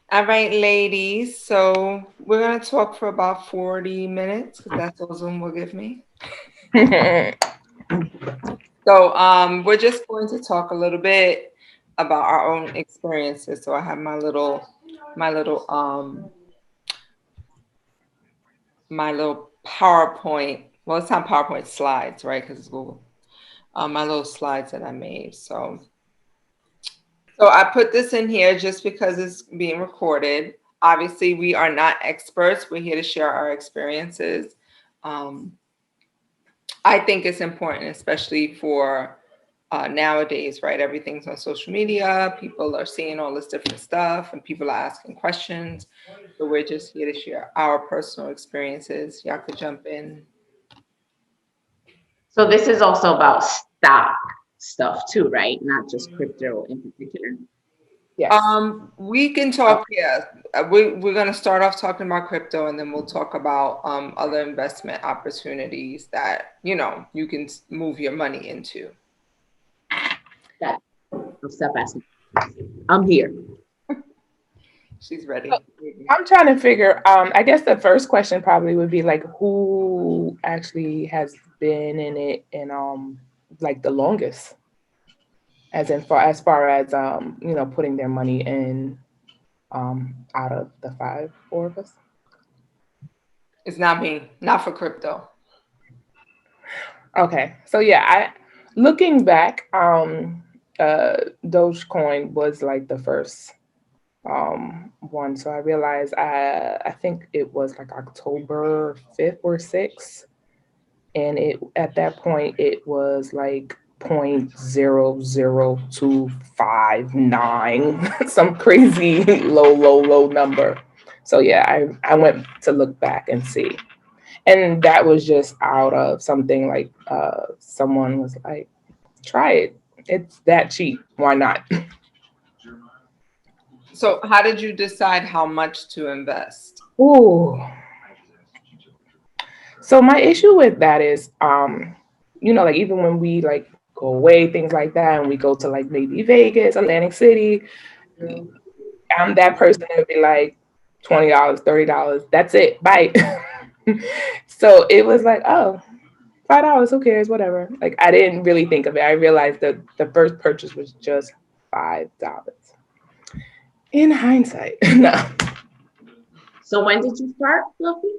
All right, ladies. So we're gonna talk for about 40 minutes because that's all Zoom will give me. So we're just going to talk a little bit about our own experiences. So I have my little my little PowerPoint. Well, it's not PowerPoint slides, right? Because it's Google. My little slides that I made. So I put this in here just because it's being recorded. Obviously, we are not experts. We're here to share our experiences. Um, I think it's important, especially for nowadays, right? Everything's on social media. People are seeing all this different stuff and people are asking questions. So we're just here to share our personal experiences. Y'all could jump in. So this is also about stock stuff too, right? Not just crypto in particular. Yes. We can Okay. talk, yeah. We're going to start off talking about crypto and then we'll talk about other investment opportunities that, you can move your money into. That I'll stop asking. I'm here. She's ready. I'm trying to figure. I guess the first question probably would be like, who actually has been in it and like the longest, as far as putting their money in out of the four of us. It's not me, not for crypto. Okay, so yeah, I looking back, Dogecoin was like the first one. So I realized I think it was like October 5th or 6th, and it at that point it was like 0.00259, some crazy low number. So yeah, I went to look back and see, and that was just out of something like someone was like, try it, it's that cheap, why not? So how did you decide how much to invest? Ooh. So my issue with that is, like even when we like go away, things like that, and we go to like maybe Vegas, Atlantic City, I'm that person that would be like $20, $30. That's it. Bye. So it was like, oh, $5, who cares? Whatever. Like I didn't really think of it. I realized that the first purchase was just $5. In hindsight, no. So when did you start, Fluffy?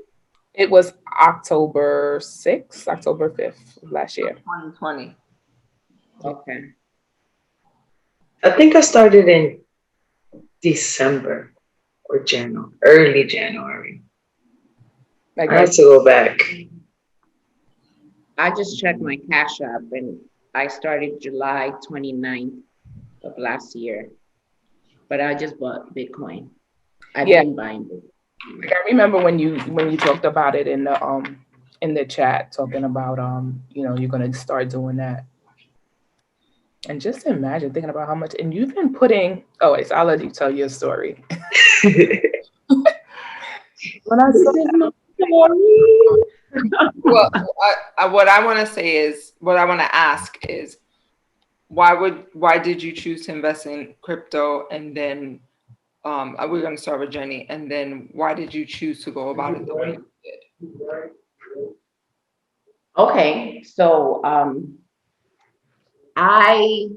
It was October 6th, October 5th of last year. 2020. Okay. I think I started in December or January, early January. Like I right. have to go back. I just checked my Cash App and I started July 29th of last year, but I just bought Bitcoin. I've Yeah. been buying Bitcoin. Like I remember when you talked about it in the chat, talking about you're gonna start doing that. And just imagine thinking about how much, and you've been putting. Oh wait, so I'll let you tell your story. When I This saw is my story. Well, what I want to say is, what I want to ask is, why did you choose to invest in crypto, and then we're going to start with Jenny, and then why did you choose to go about it the way you did? Okay, so I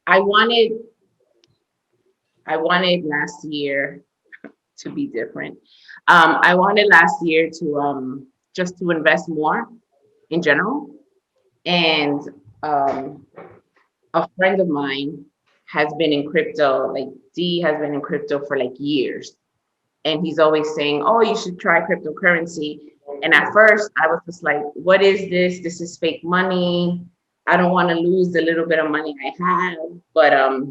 I wanted last year to be different. I wanted last year to just to invest more in general, and um, a friend of mine has been in crypto, like D has been in crypto for like years. And he's always saying, oh, you should try cryptocurrency. And at first I was just like, what is this? This is fake money. I don't want to lose the little bit of money I have. But as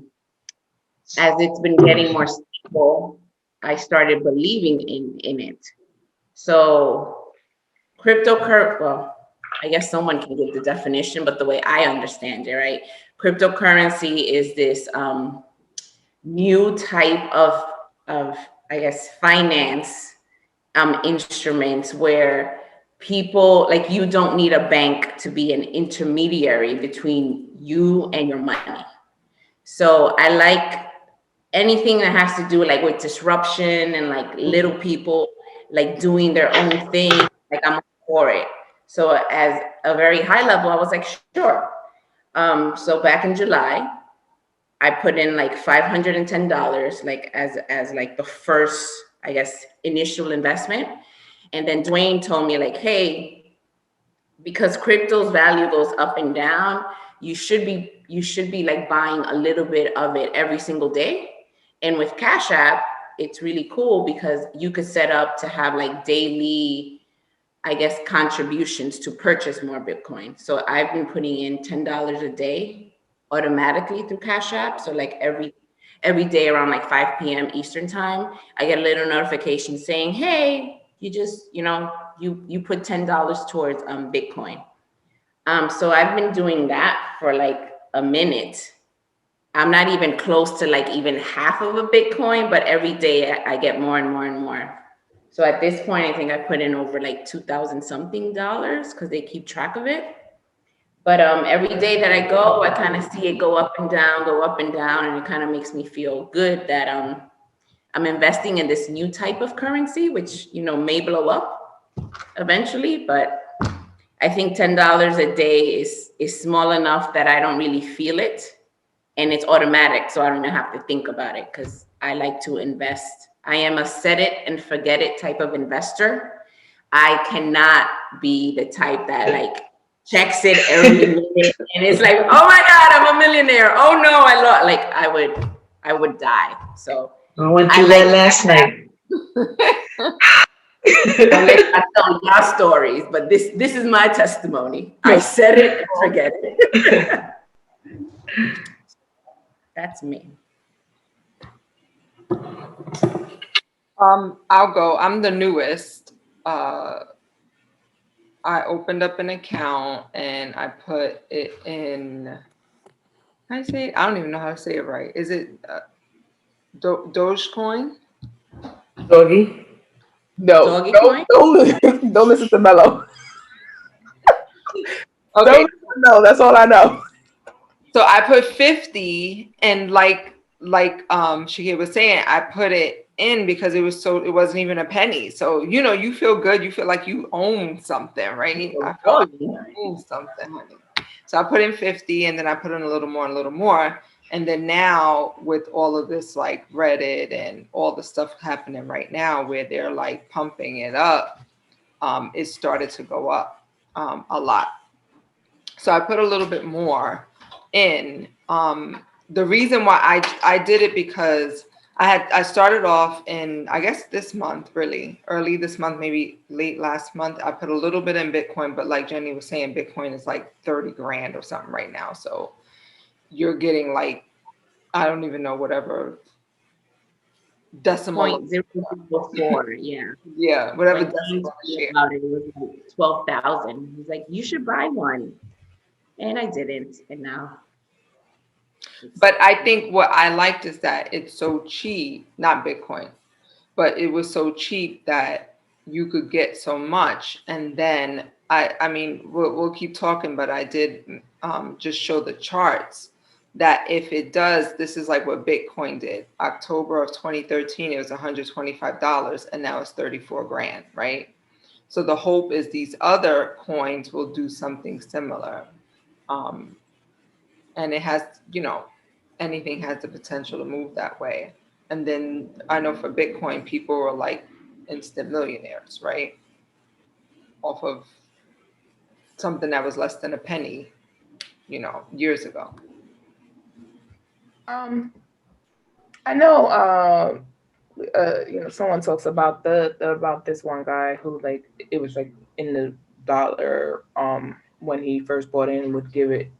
it's been getting more stable, I started believing in it. So cryptocurrency, well, I guess someone can give the definition, but the way I understand it, right? Cryptocurrency is this new type of I guess finance instruments where people like you don't need a bank to be an intermediary between you and your money. So I like anything that has to do like with disruption and like little people like doing their own thing, like I'm for it. So as a very high level, I was like, sure. So back in July, I put in like $510, like as like the first, I guess, initial investment. And then Dwayne told me like, hey, because crypto's value goes up and down, you should be like buying a little bit of it every single day. And with Cash App, it's really cool because you could set up to have like daily, I guess, contributions to purchase more Bitcoin. So I've been putting in $10 a day automatically through Cash App. So like every day around like 5 p.m. Eastern time, I get a little notification saying, hey, you just, you put $10 towards Bitcoin. So I've been doing that for like a minute. I'm not even close to like even half of a Bitcoin, but every day I get more and more and more. So at this point, I think I put in over like 2,000 something dollars because they keep track of it. But every day that I go, I kind of see it go up and down, and it kind of makes me feel good that I'm investing in this new type of currency, which may blow up eventually. But I think $10 a day is small enough that I don't really feel it, and it's automatic, so I don't even have to think about it because I like to invest. I am a set it and forget it type of investor. I cannot be the type that like checks it every minute and it's like, oh my God, I'm a millionaire. Oh no, I lost. Like I would die. So I went I through like that last night. I'll let I tell your stories, but this is my testimony. I said it and forget it. That's me. I'll go. I'm the newest. I opened up an account and I put it in. How do I say it? I don't even know how to say it right. Is it Dogecoin? Doggy. No, Doggy coin? don't listen to Mello. Okay, Don't listen to Mello. That's all I know. so I put 50, and like Shakir was saying, I put it in because it wasn't even a penny. So you feel good, you feel like you own something, right? I feel like I own something, honey. So I put in 50, and then I put in a little more and a little more. And then now with all of this like Reddit and all the stuff happening right now where they're like pumping it up, it started to go up a lot. So I put a little bit more in. The reason why I did it because I started off in, I guess, this month, really early this month, maybe late last month. I put a little bit in Bitcoin, but like Jenny was saying, Bitcoin is like 30 grand or something right now. So you're getting like, I don't even know, whatever decimal. 0.004, yeah. Yeah, whatever When James decimal told me share. about it, it was like 12,000. He's like, you should buy one. And I didn't. And now But I think what I liked is that it's so cheap, not Bitcoin, but it was so cheap that you could get so much. And then I mean, we'll keep talking, but I did just show the charts that if it does, this is like what Bitcoin did. October of 2013, it was $125, and now it's 34 grand, right? So the hope is these other coins will do something similar. Um, and it has, anything has the potential to move that way. And then I know for Bitcoin, people were like instant millionaires, right? Off of something that was less than a penny, years ago. Um, I know. Someone talks about about this one guy who like it was like in the dollar. When he first bought in, would give it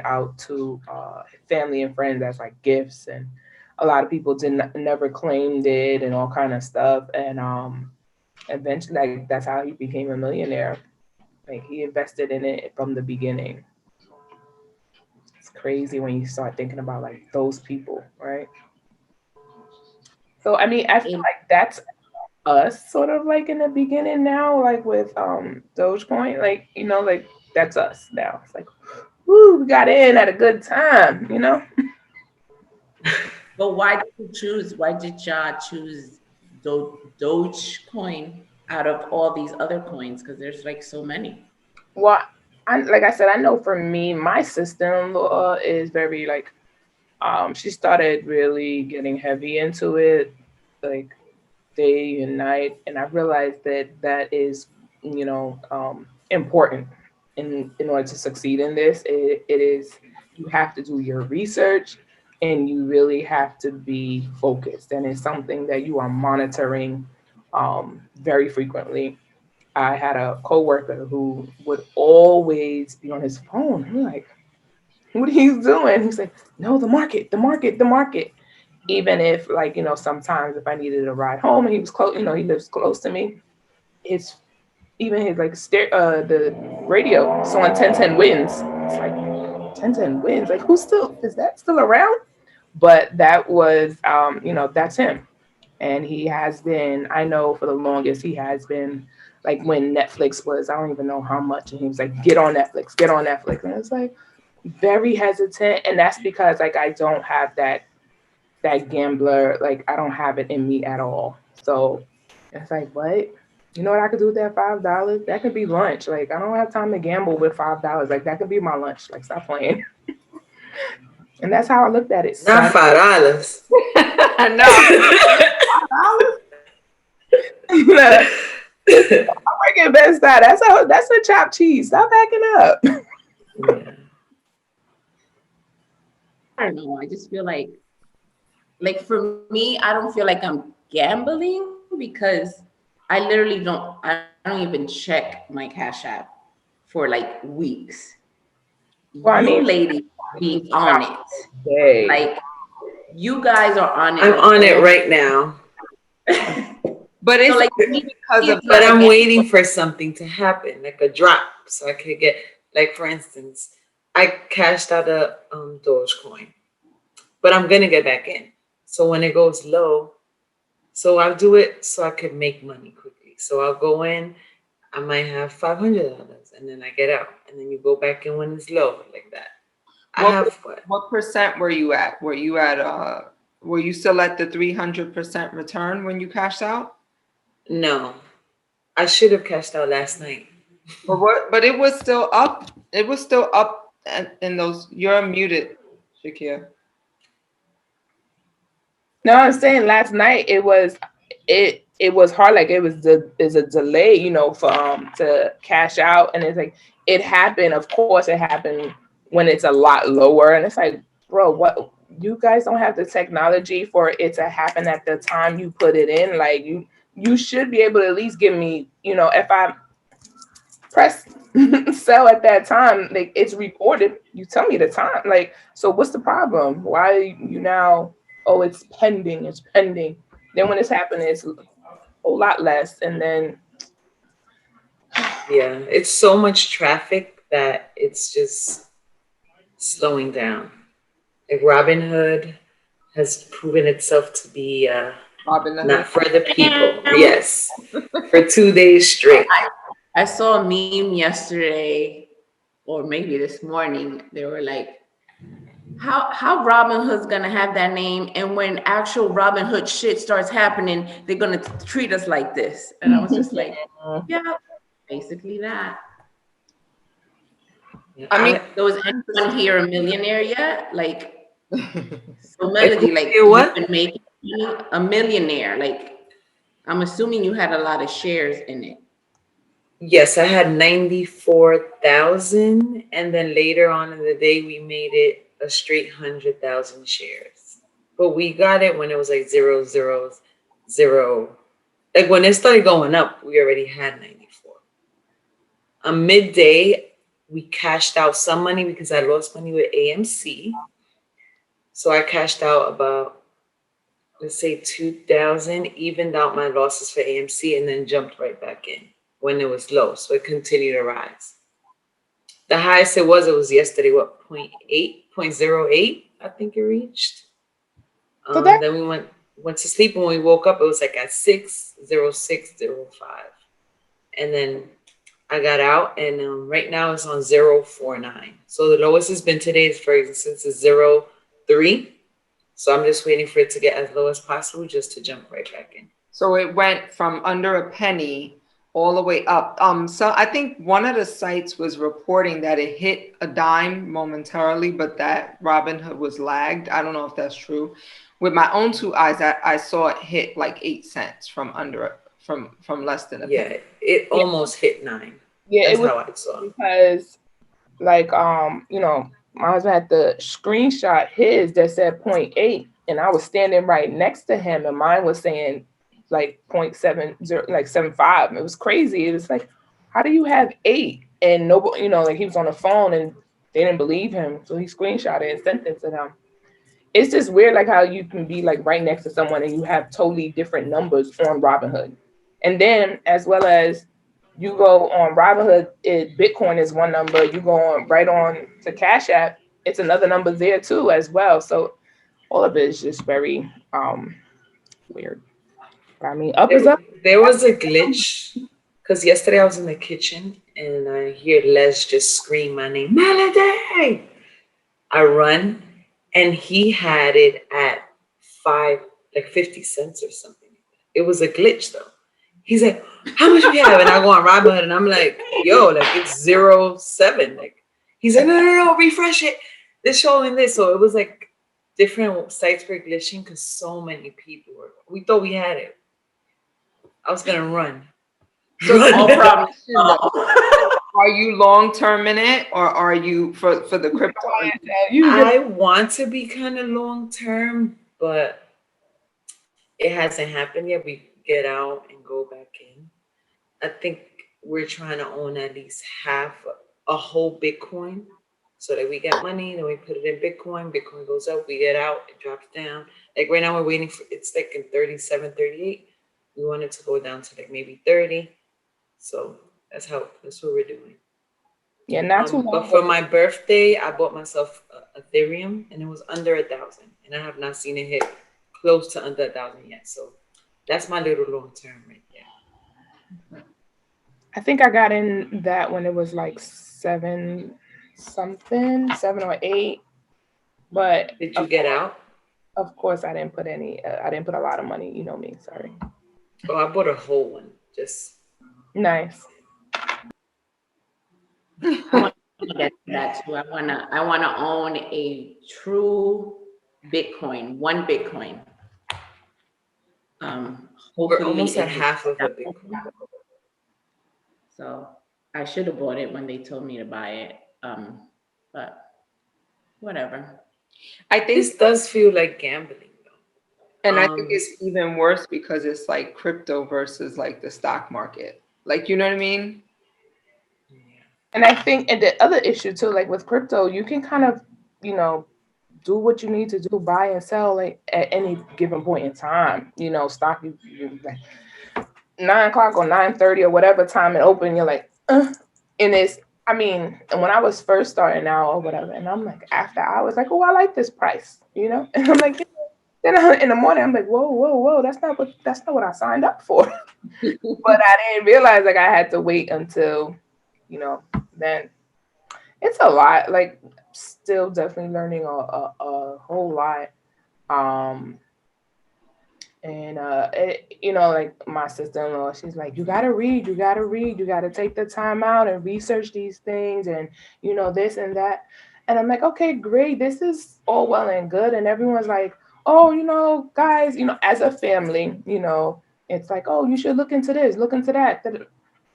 out to family and friends as like gifts, and a lot of people didn't never claimed it and all kind of stuff. And eventually, like that's how he became a millionaire. Like he invested in it from the beginning. It's crazy when you start thinking about like those people, right? So I mean, I feel it, like that's us sort of like in the beginning now, like with Dogecoin, like like that's us now. It's like, woo, we got in at a good time. But why did you choose? Why did y'all choose Dogecoin out of all these other coins? Because there's like so many. Well, like I said, I know for me, my sister-in-law is very like, she started really getting heavy into it, like day and night, and I realized that that is, important in order to succeed in this. It is, you have to do your research, and you really have to be focused, and it's something that you are monitoring very frequently. I had a coworker who would always be on his phone. I'm like, what are you doing? He's like, no, the market, the market, the market. Even if, like, sometimes if I needed a ride home and he was close, he lives close to me, it's even his like the radio. So on 1010 wins. It's like 1010 wins. Like, who's still, is that still around? But that was, that's him. And he has been, I know for the longest, he has been like when Netflix was, I don't even know how much. And he was like, get on Netflix, get on Netflix. And it's like very hesitant. And that's because like I don't have that gambler, like I don't have it in me at all. So it's like, what? You know what I could do with that $5? That could be lunch. Like I don't have time to gamble with $5. Like that could be my lunch. Like stop playing. And that's how I looked at it. Not Son. $5. No. I'm working Best Buy. That's a chopped cheese. Stop backing up. Yeah. I don't know. I just feel like for me, I don't feel like I'm gambling because I literally don't. I don't even check my Cash App for like weeks. Well, I You mean, ladies be on it. day. Like you guys are on it I'm like on it all. right now, But So it's like only me, because of it's but not a I'm gamble. waiting for something to happen, like a drop, so I could get, like, for instance, I cashed out a Dogecoin, but I'm gonna get back in. So when it goes low, so I'll do it so I could make money quickly. So I'll go in, I might have $500, and then I get out, and then you go back in when it's low, like that. I what have what? what percent were you at? Were you still at the 300% return when you cashed out? No, I should have cashed out last night. But it was still up. It was still up in those. You're muted, Shakir. No, I'm saying last night it was hard. Like it was is a delay, for to cash out, and it's like it happened. Of course, it happened when it's a lot lower, and it's like, bro, what? You guys don't have the technology for it to happen at the time you put it in. Like you should be able to at least give me, if I press sell at that time, like it's recorded. You tell me the time. Like, so what's the problem? Why you now? Oh, it's pending. It's pending. Then when it's happening, it's a whole lot less. And then Yeah, it's so much traffic that it's just slowing down. Like Robinhood has proven itself to be Robin the not Hood. for the people. Yes, for 2 days straight. I saw a meme yesterday, or maybe this morning. They were like, how Robin Hood's gonna have that name, and when actual Robin Hood shit starts happening, they're gonna treat us like this. And I was just like, yeah, basically that. Yeah, I mean, So is anyone here a millionaire yet? Like, so if Melody, we like hear you've what? been making money, a millionaire. Like, I'm assuming you had a lot of shares in it. Yes, I had 94,000, and then later on in the day, we made it a straight 100,000 shares. But we got it when it was like 0, 0, 0. Like when it started going up, we already had 94. Midday, we cashed out some money because I lost money with AMC. So I cashed out about, let's say, 2,000, evened out my losses for AMC, and then jumped right back in when it was low. So it continued to rise. The highest it was yesterday, what, 0.8, 0.08, I think it reached. so that Then we went to sleep. When we woke up, it was like at 60605. And then I got out, and right now it's on 049. So the lowest has been today, for instance, is 0.3. So I'm just waiting for it to get as low as possible just to jump right back in. So it went from under a penny all the way up. So I think one of the sites was reporting that it hit a dime momentarily, but that Robinhood was lagged. I don't know if that's true. With my own two eyes, I saw it hit like 8 cents from under from less than a Yeah, penny. it almost hit 9. Yeah, That's it was how I saw it. because like my husband had the screenshot his that said point 0.8 and I was standing right next to him and mine was saying like 0.70, like 0.75. It was crazy. It was like, how do you have 8? And nobody, like he was on the phone and they didn't believe him. So he screenshot it and sent it to them. It's just weird like how you can be like right next to someone and you have totally different numbers on Robinhood. And then as well as you go on Robinhood, Bitcoin is one number. You go on right on to Cash App, it's another number there too as well. So all of it is just very weird. I mean, up is up. There was a glitch because yesterday I was in the kitchen and I hear Les just scream my name, Melody. I run and he had it at 50 cents or something. It was a glitch though. He's like, how much do you have? And I go on Robinhood and I'm like, yo, like it's 0.7. Like he's like, no, refresh it. This showing this. So it was like different sites were glitching because so many people were. We thought we had it. I was gonna run. So all problem. Are you long term in it, or are you for the crypto? I want to be kind of long term, but it hasn't happened yet. We get out and go back in. I think we're trying to own at least half a whole Bitcoin so that we get money, then we put it in Bitcoin. Bitcoin goes up, we get out, it drops down. Like right now we're waiting for, it's like in 37, 38. We want it to go down to like maybe 30. So that's what we're doing. Yeah, not too long. But for my birthday, I bought myself Ethereum and it was under 1,000. And I have not seen it hit close to under 1,000 yet. So that's my little long term right there. I think I got in that when it was like 7 or 8. But did you get out? Of course, I didn't put I didn't put a lot of money. You know me. Sorry. Oh, I bought a whole one. Just nice. I want to get that too. I wanna own a true Bitcoin, one Bitcoin. We're almost at half of a Bitcoin. So I should have bought it when they told me to buy it. But whatever. I think this does feel like gambling though. And I think it's even worse because it's like crypto versus like the stock market. Like, you know what I mean? And I think, and the other issue too, like with crypto, you can kind of, do what you need to do, buy and sell like at any given point in time. Stock, you like 9 o'clock or 9:30 or whatever time it open, you're like, and it's, and when I was first starting out or whatever, and I'm like, after I was like, oh, I like this price, and I'm like, then in the morning, I'm like, whoa, that's not what I signed up for. But I didn't realize like I had to wait until, then it's a lot, like still definitely learning a whole lot. Like my sister-in-law, she's like, you gotta read, you gotta take the time out and research these things and this and that. And I'm like, okay, great, this is all well and good. And everyone's like, oh, guys, as a family, it's like, oh, you should look into this, look into that.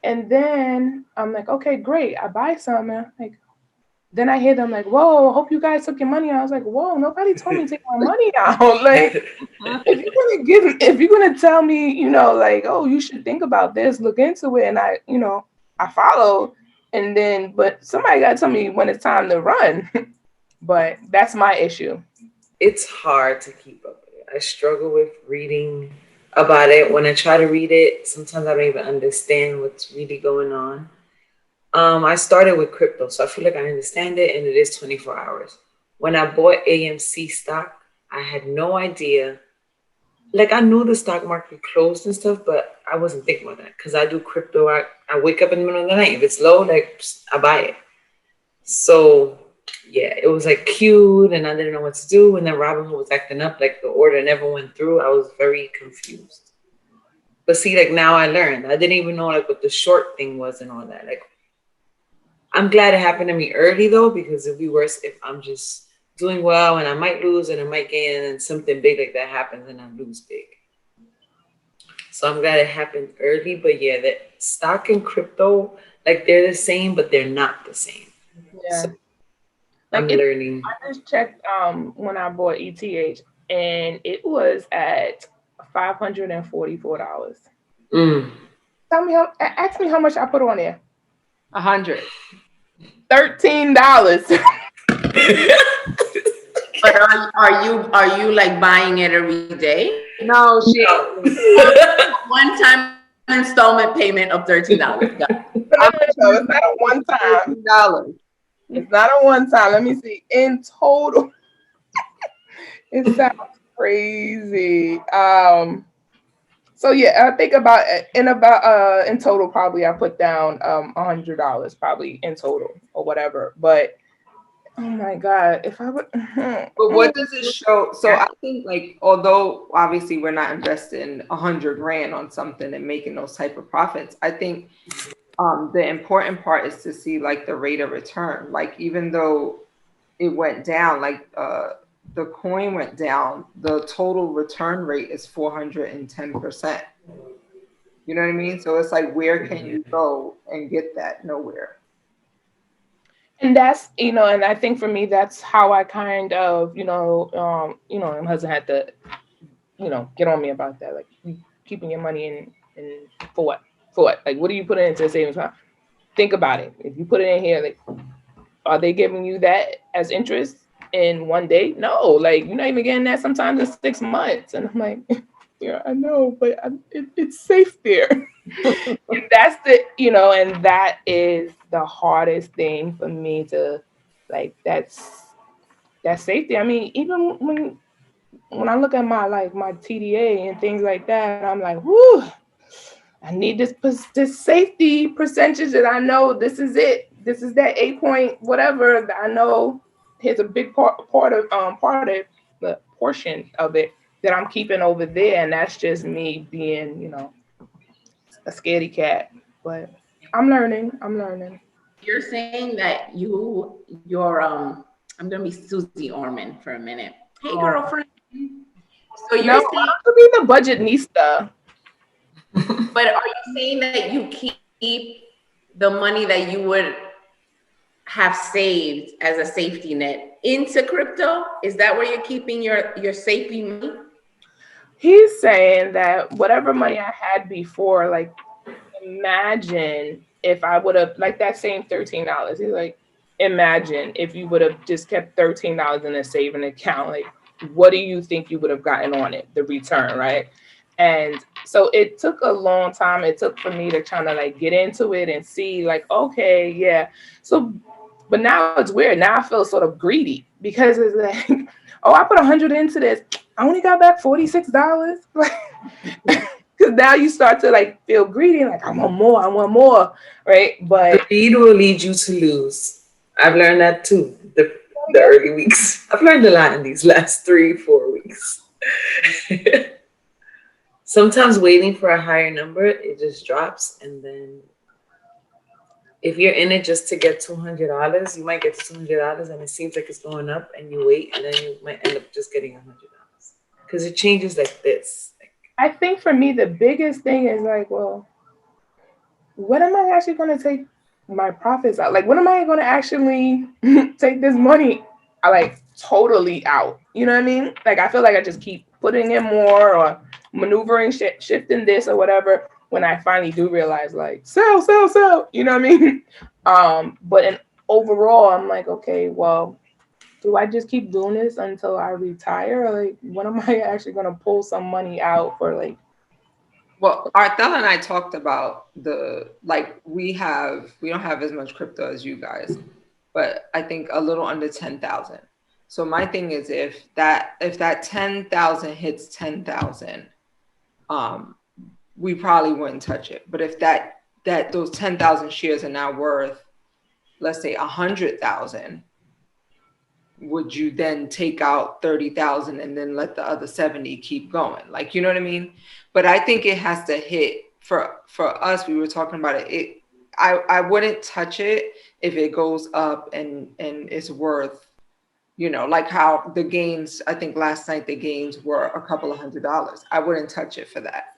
And then I'm like, okay, great, I buy some, and like, then I hear them like, whoa, hope you guys took your money out. I was like, whoa, nobody told me to take my money out. Like, if you're gonna tell me, like, oh, you should think about this, look into it, and I follow, and then, but somebody gotta tell me when it's time to run. But that's my issue. It's hard to keep up with it. I struggle with reading about it. When I try to read it, sometimes I don't even understand what's really going on. I started with crypto, so I feel like I understand it, and it is 24 hours. When I bought AMC stock, I had no idea. Like, I knew the stock market closed and stuff, but I wasn't thinking about that because I do crypto. I wake up in the middle of the night. If it's low, like, I buy it. So yeah, it was like queued and I didn't know what to do. And then Robinhood was acting up, like the order never went through. I was very confused. But see, like now I learned. I didn't even know like what the short thing was and all that. Like I'm glad it happened to me early though, because it'd be worse if I'm just doing well and I might lose and I might gain and then something big like that happens and I lose big. So I'm glad it happened early. But yeah, the stock and crypto, like they're the same, but they're not the same. Yeah. So Like I'm learning. I just checked when I bought ETH and it was at $544. Mm. Ask me how much I put on there. 100. $13. But are you like buying it every day? No, she. One time installment payment of $13. No, it's not a one time. $13. It's not a one time. Let me see. In total, it sounds crazy. So yeah, I think in total probably I put down $100 probably in total or whatever. But oh my God, if I would. But what does it show? So I think like although obviously we're not investing 100 grand on something and making those type of profits, I think the important part is to see like the rate of return. Like even though it went down, like the coin went down, the total return rate is 410%. You know what I mean? So it's like, where can you go and get that? Nowhere. And that's, and I think for me, that's how I kind of, my husband had to, get on me about that. Like, you keeping your money in for what? For what? Like, what are you putting into the savings account? Think about it. If you put it in here, like, are they giving you that as interest in one day? No, like, you're not even getting that sometimes in 6 months. And I'm like, yeah, I know, but it's safe there. And that's and that is the hardest thing for me to, like, that's safety. I mean, even when I look at my TDA and things like that, I'm like, whoo, I need this safety percentage that I know this is it. This is that 8 point whatever that I know. Here's a big part of the portion of it that I'm keeping over there, and that's just me being, a scaredy cat. But I'm learning. You're saying that you're I'm gonna be Susie Orman for a minute. Hey girlfriend. So you're No, saying, to be the budget nista. but are you saying that you keep the money that you would have saved as a safety net into crypto? Is that where you're keeping your safety money? He's saying that whatever money I had before, like, imagine if I would have, like, that same $13. He's like, imagine if you would have just kept $13 in a saving account. Like, what do you think you would have gotten on it, the return, right? And so it took a long time. It took for me to kind of like get into it and see, like, okay, yeah. So, but now it's weird. Now I feel sort of greedy because it's like, oh, I put 100 into this. I only got back $46. Because now you start to like feel greedy, like I want more, right? But Greed will lead you to lose. I've learned that too. The early weeks. I've learned a lot in these last 3-4 weeks. Sometimes waiting for a higher number, it just drops, and then if you're in it just to get $200, you might get to $200, and it seems like it's going up, and you wait, and then you might end up just getting $100 because it changes like this. I think for me the biggest thing is like, well, when am I actually going to take my profits out? Like, when am I going to actually take this money, like, totally out? You know what I mean? Like, I feel like I just keep putting in more or maneuvering, shifting this or whatever. When I finally do realize, like, sell, you know what I mean? But overall, I'm like, okay, well, do I just keep doing this until I retire? Or like, when am I actually going to pull some money out for, like? Well, Arthel and I talked about we don't have as much crypto as you guys, but I think a little under 10,000. So my thing is if that 10,000 hits 10,000, we probably wouldn't touch it. But if those 10,000 shares are now worth, let's say 100,000, would you then take out 30,000 and then let the other 70 keep going? Like, you know what I mean? But I think it has to hit for us. We were talking about it. I wouldn't touch it if it goes up and it's worth, you know, like how the gains, I think last night the gains were a couple of $100. I wouldn't touch it for that.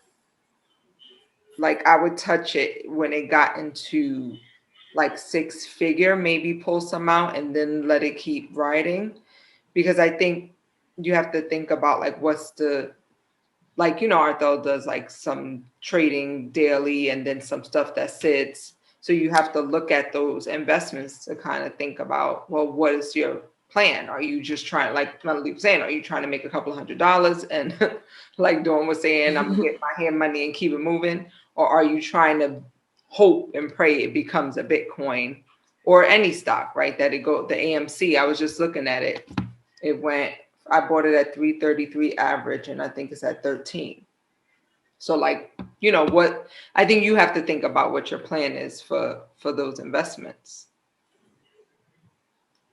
Like I would touch it when it got into like six figure, maybe pull some out and then let it keep riding. Because I think you have to think about like what's the, like, you know, Arthel does like some trading daily and then some stuff that sits. So you have to look at those investments to kind of think about, well, what is your plan? Are you just trying, like Natalie was saying, are you trying to make a couple $100 and like Dawn was saying, I'm gonna get my hand money and keep it moving? Or are you trying to hope and pray it becomes a Bitcoin or any stock, right? That it go, the AMC, I was just looking at it. It went, I bought it at 333 average and I think it's at 13. So like, you know what, I think you have to think about what your plan is for those investments.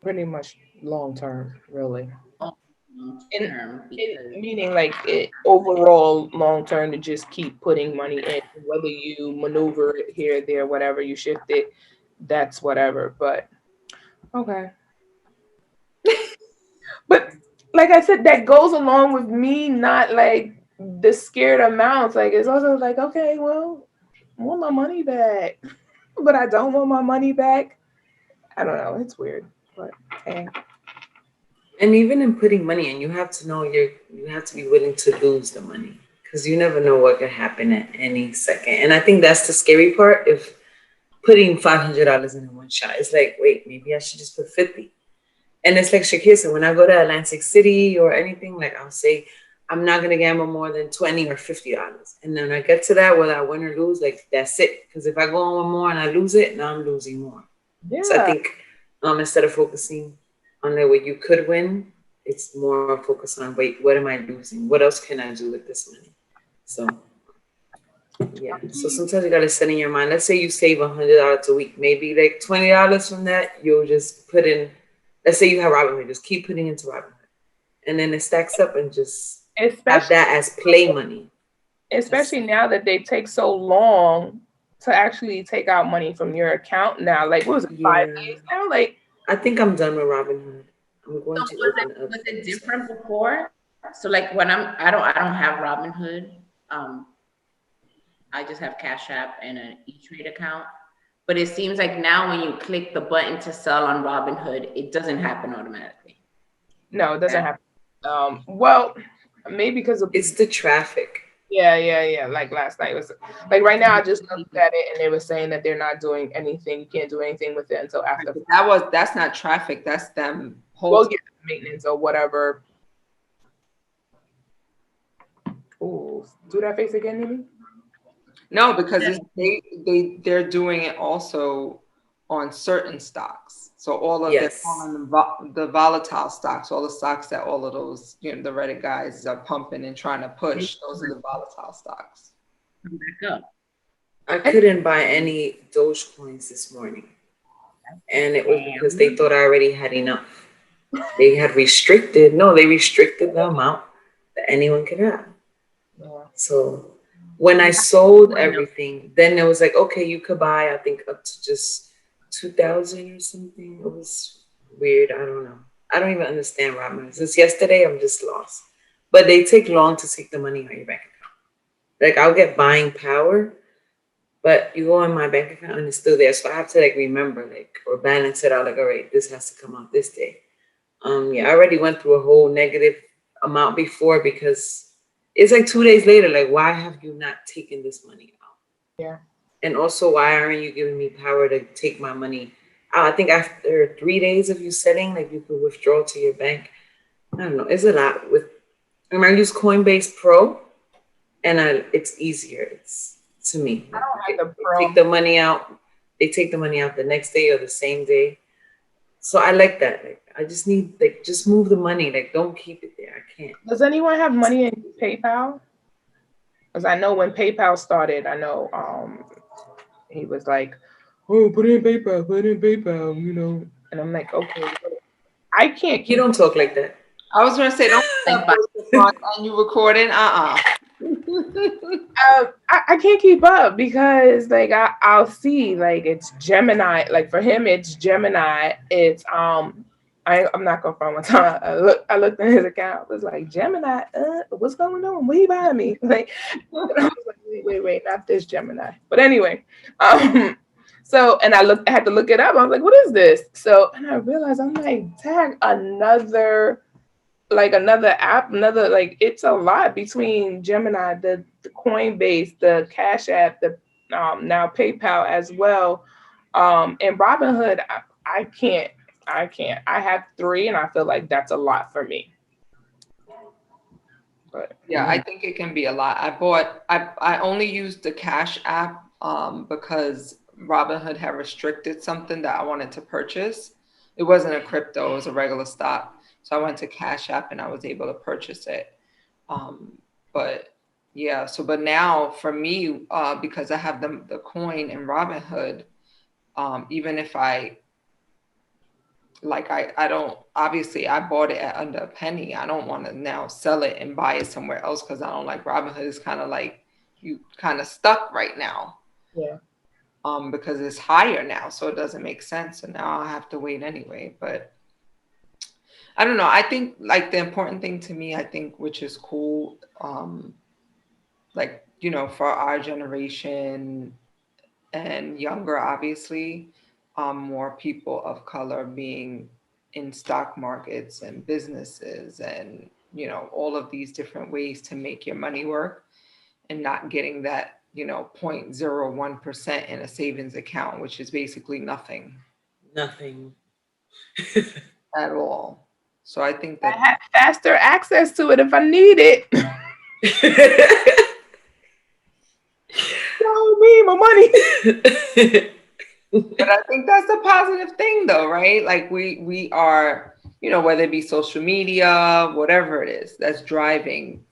Pretty much long term, really. Term, because Meaning like it overall long term to just keep putting money in, whether you maneuver it here, there, whatever you shift it, that's whatever. But okay. But like I said, that goes along with me not like the scared amounts. Like it's also like, okay, well, I want my money back. But I don't want my money back. I don't know. It's weird. But hey. And even in putting money in, you have to know you have to be willing to lose the money because you never know what could happen at any second. And I think that's the scary part. If putting $500 in one shot, it's like, wait, maybe I should just put 50. And it's like Shakir said, when I go to Atlantic City or anything, like I'll say, I'm not gonna gamble more than $20 or $50. And then I get to that, whether I win or lose, like that's it. Because if I go on one more and I lose it, now I'm losing more. Yeah. So I think instead of focusing on the way you could win, it's more focused on, wait, what am I losing? What else can I do with this money? So yeah. So sometimes you gotta set in your mind. Let's say you save $100 a week, maybe like $20 from that, you'll just put in. Let's say you have Robinhood, just keep putting into Robinhood, and then it stacks up, and just have that as play money. Especially now that they take so long to actually take out money from your account now. Like what was it, 5 days now? Like I think I'm done with Robinhood. I'm going to open up. was it different before? So like when I don't have Robinhood. I just have Cash App and an E-Trade account. But it seems like now when you click the button to sell on Robinhood, it doesn't happen automatically. no, it doesn't happen. Well, maybe because of It's the traffic. yeah. Like last night was like right now. I just looked at it and they were saying that they're not doing anything. You can't do anything with it until after. That's not traffic. That's them We'll get maintenance or whatever. Ooh, do that face again, Nimi? No, because they're doing it also on certain stocks. So all of Yes. the volatile stocks, all the stocks that all of those, you know, the Reddit guys are pumping and trying to push, those are the volatile stocks. Come back up. I couldn't buy any Dogecoins this morning, and it was because they thought I already had enough. They had restricted. No, they restricted the amount that anyone could have. Yeah. So when I sold everything, then it was like, okay, you could buy, I think, up to just 2,000 or something. It was weird. I don't know. I don't even understand Robinhood. Since yesterday, I'm just lost. But they take long to take the money out of your bank account. Like I'll get buying power, but you go in my bank account and it's still there. So I have to like remember, like, or balance it out. Like, all right, this has to come out this day. Yeah, I already went through a whole negative amount before because it's like 2 days later. Like, why have you not taken this money out? Yeah. And also, why aren't you giving me power to take my money out? I think after 3 days of you setting, like you could withdraw to your bank. I don't know. It's a lot. I use Coinbase Pro, and it's easier. It's to me. I don't have the Pro. They take the money out. They take the money out the next day or the same day. So I like that. Like, I just need just move the money. Like, don't keep it there. I can't. Does anyone have money in PayPal? Because I know when PayPal started, I know he was like, "Oh, put it in PayPal, you know." And I'm like, okay. I can't You keep don't talk like that. I was gonna say, don't Like, put that and you recording. I can't keep up because like I'll see like it's Gemini. Like for him it's Gemini. It's I'm not gonna front one time. I looked at his account. It was like Gemini. What's going on? What are you buying me? Like, I was like, wait, not this Gemini. But anyway, so and I had to look it up. I was like, what is this? So and I realized I'm like, tag another app, another like it's a lot between Gemini, the Coinbase, the Cash App, the now PayPal as well, and Robinhood. I can't. I have three, and I feel like that's a lot for me. But Yeah, I think it can be a lot. I only used the Cash app because Robinhood had restricted something that I wanted to purchase. It wasn't a crypto, it was a regular stock. So I went to Cash App and I was able to purchase it. But yeah, but now for me, because I have the coin in Robinhood, even if I don't, obviously I bought it at under a penny. I don't want to now sell it and buy it somewhere else because I don't like Robinhood. It's kind of like you kind of stuck right now. yeah. Because it's higher now, so it doesn't make sense. So now I have to wait anyway. But I don't know. I think like the important thing to me, I think, which is cool, like, for our generation and younger, obviously, more people of color being in stock markets and businesses and, all of these different ways to make your money work and not getting that, 0.01% in a savings account, which is basically nothing Nothing. at all. So I think I that, have faster access to it if I need it. Tell me my money. but I think that's a positive thing though, right? Like we are, whether it be social media, whatever it is, that's driving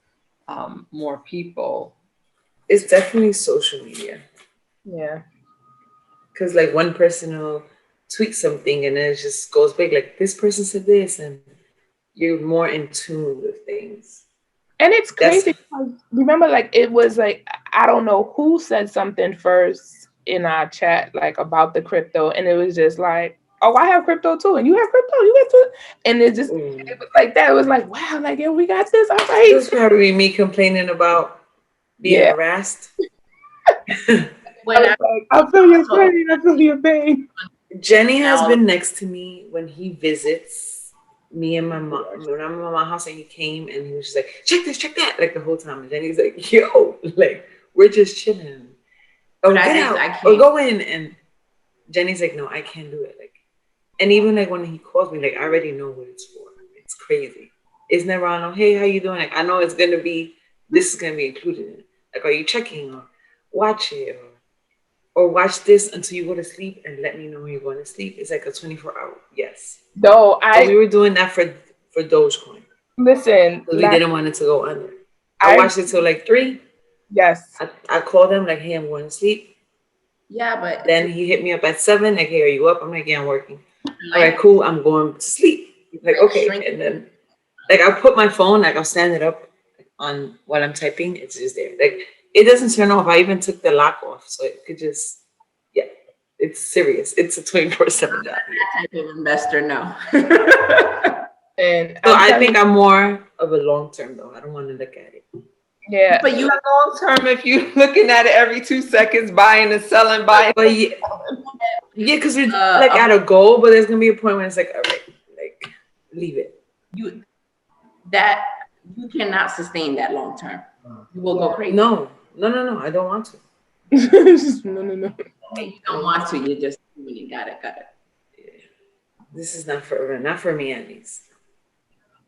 more people. It's definitely social media. Yeah. Because like one person will tweet something and then it just goes big. Like this person said this, and you're more in tune with things. And it's That's crazy because remember, like it was like I don't know who said something first in our chat, like about the crypto, and it was just like, "Oh, I have crypto too, and you have crypto, you have too," and it was like that. It was like, "Wow, like yeah, we got this, all it right." was probably me complaining about being Yeah, harassed. I was like, I feel your pain. I feel your pain. Jenny has been next to me when he visits me and my mom. When I'm at my house and he came and he was just like, check this, check that, like the whole time. And Jenny's like, yo, like we're just chilling. Oh, get out or go in. And Jenny's like, no, I can't do it. Like, and even like when he calls me, like I already know what it's for. It's crazy. It's never on. Hey, how you doing? Like I know it's gonna be. This is gonna be included in it. Like, are you checking or watch it or watch this until you go to sleep and let me know when you're going to sleep? It's like a 24-hour. Yes. No, But we were doing that for Dogecoin. listen. We didn't want it to go under. I I watched it till like 3. yes. I called him like, hey, I'm going to sleep. Yeah, but Then he hit me up at 7. Like, hey, are you up? I'm like, yeah, I'm working. All right, cool. I'm going to sleep. He's like, okay. And then, like, I put my phone, like, I'll stand it up on while I'm typing. It's just there. Like, it doesn't turn off. I even took the lock off, so it could just, yeah. It's serious. It's a 24/7 job. That type of investor, no. And So I think I'm more of a long term though. I don't want to look at it. yeah, but you long term if you're looking at it every 2 seconds, buying and selling, buying. But yeah, because we're like at a goal, but there's gonna be a point where it's like, all right, like leave it. You cannot sustain that long term. You will go crazy. No, I don't want to. no. You don't want to. You just you got it. Yeah. This is not for me at least.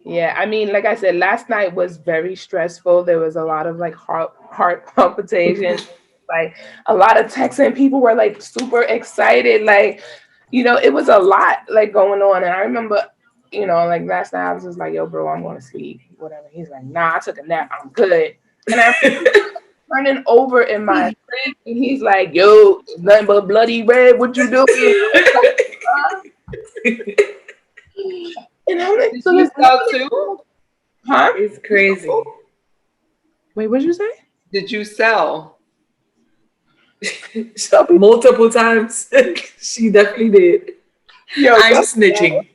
Yeah, I mean, like I said, last night was very stressful. There was a lot of like heart palpitations, like a lot of texts, and people were like super excited. Like, it was a lot like going on. And I remember, like last night I was just like, yo, bro, I'm going to sleep, whatever. He's like, nah, I took a nap. I'm good. And I turning over in my sleep, and he's like, yo, it's nothing but bloody red. What you doing? And And I'm like, Did so you this, sell too? huh? It's crazy. Wait, what'd you say? Did you sell? Multiple times. She definitely did. Yo, I'm snitching.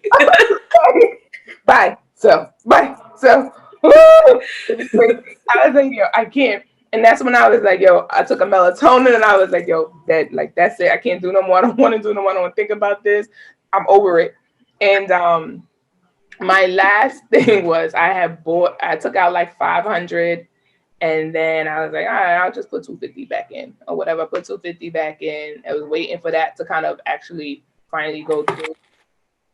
bye. So, I was like, yo, I can't. And that's when I was like, yo, I took a melatonin and I was like, yo, that's it. I can't do no more. I don't want to do no more. I don't want to think about this. I'm over it. And my last thing was I took out like 500 and then I was like, all right, I'll just put 250 back in or whatever. I put 250 back in. I was waiting for that to kind of actually finally go through.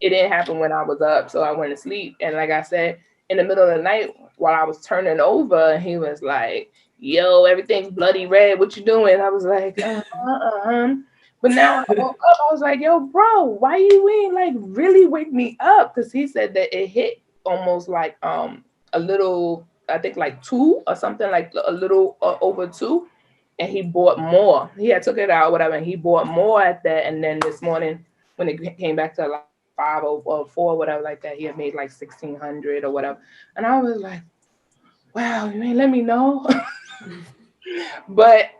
It didn't happen when I was up, so I went to sleep. And like I said, in the middle of the night while I was turning over, he was like, yo, everything's bloody red. What you doing? I was like, But now I woke up, I was like, yo, bro, why you ain't like really wake me up? Because he said that it hit almost like a little, I think like 2 or something, like a little over 2. And he bought more. He had took it out, whatever, and he bought more at that. And then this morning, when it came back to like 504, whatever, like that, he had made like 1,600 or whatever. And I was like, wow, you ain't let me know. But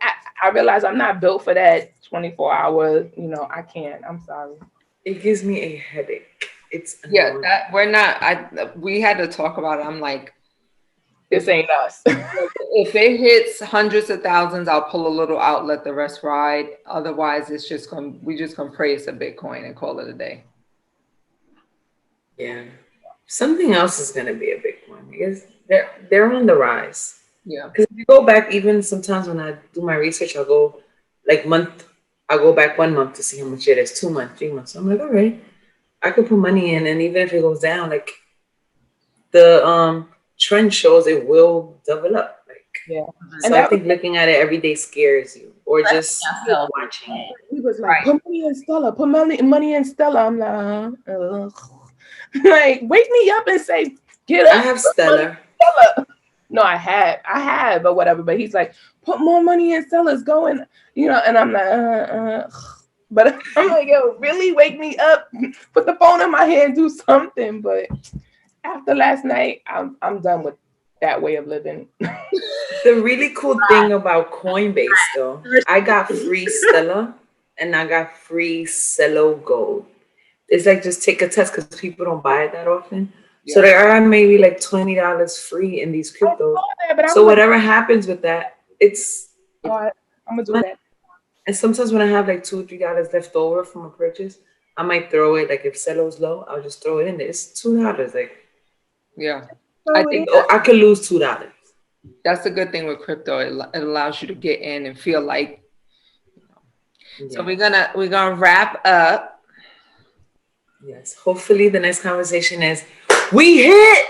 I realized I'm not built for that 24 hours. I can't. I'm sorry. It gives me a headache. It's Yeah, annoying. that we're not. We had to talk about it. I'm like, This ain't us. if it hits hundreds of thousands, I'll pull a little out, let the rest ride. Otherwise, we just gonna pray it's a Bitcoin and call it a day. Yeah. Something else is gonna be a big one because they're on the rise. Yeah. Because if you go back, even sometimes when I do my research, I'll go I'll go back 1 month to see how much it is, 2 months, 3 months. So I'm like, all right, I could put money in, and even if it goes down, like the trend shows it will double up. Like, Yeah. so And I think looking at it every day scares you, or just watching it. he was like, put money in Stella, put money in Stella. I'm like, like, wake me up and say, get up. I have Stellar. Stella. No, I had, but whatever. But he's like, put more money in Stella's going, and I'm like, But I'm like, yo, really wake me up, put the phone in my hand, do something. But after last night, I'm done with that way of living. The really cool thing about Coinbase, though, I got free Stella and I got free Cello Gold. It's like just take a test because people don't buy it that often. Yeah. So there are maybe like $20 free in these cryptos. So whatever happens with that, it's. I'm gonna do that. And sometimes when I have like $2 or $3 left over from a purchase, I might throw it. Like if Cello's low, I'll just throw it in there. It's $2. Like, yeah, I think I could lose $2. That's a good thing with crypto. It allows you to get in and feel like. So we're gonna wrap up. Yes. Hopefully the next conversation is we hit.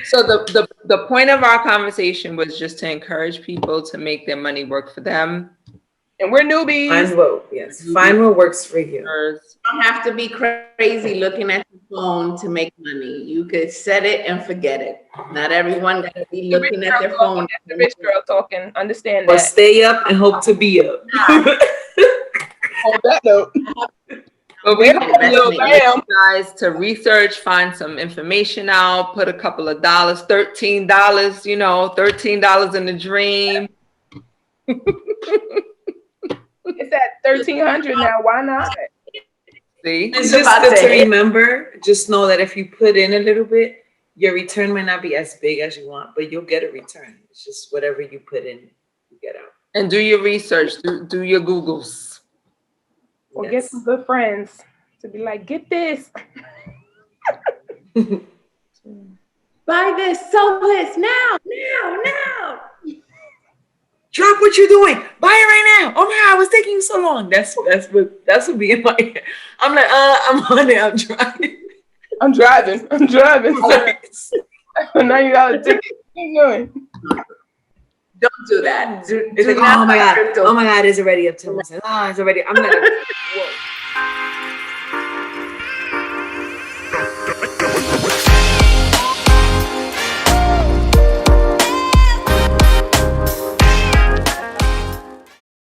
So the point of our conversation was just to encourage people to make their money work for them. And we're newbies. Find what, yes. Find what works for you. You don't have to be crazy looking at your phone to make money. You could set it and forget it. Not everyone got to be looking at their phone. The rich girl talking. Understand or that. Stay up and hope to be up. On that note. But we want guys to research, find some information out, put a couple of dollars, $13, $13 in the dream. It's at 1,300 now. Why not? See? It's just good to remember. Just know that if you put in a little bit, your return might not be as big as you want, but you'll get a return. It's just whatever you put in, you get out. And do your research. Do your Googles. Or get some good friends to be like, get this. Buy this, sell this now. Drop what you're doing. Buy it right now. Oh my God, what's taking you so long? That's what be in my head. I'm like, I'm on it. I'm driving. Now you got a ticket. Keep going. Don't do that. It's like, oh my God, is it already up to 10%? It's already. I'm like, whoa.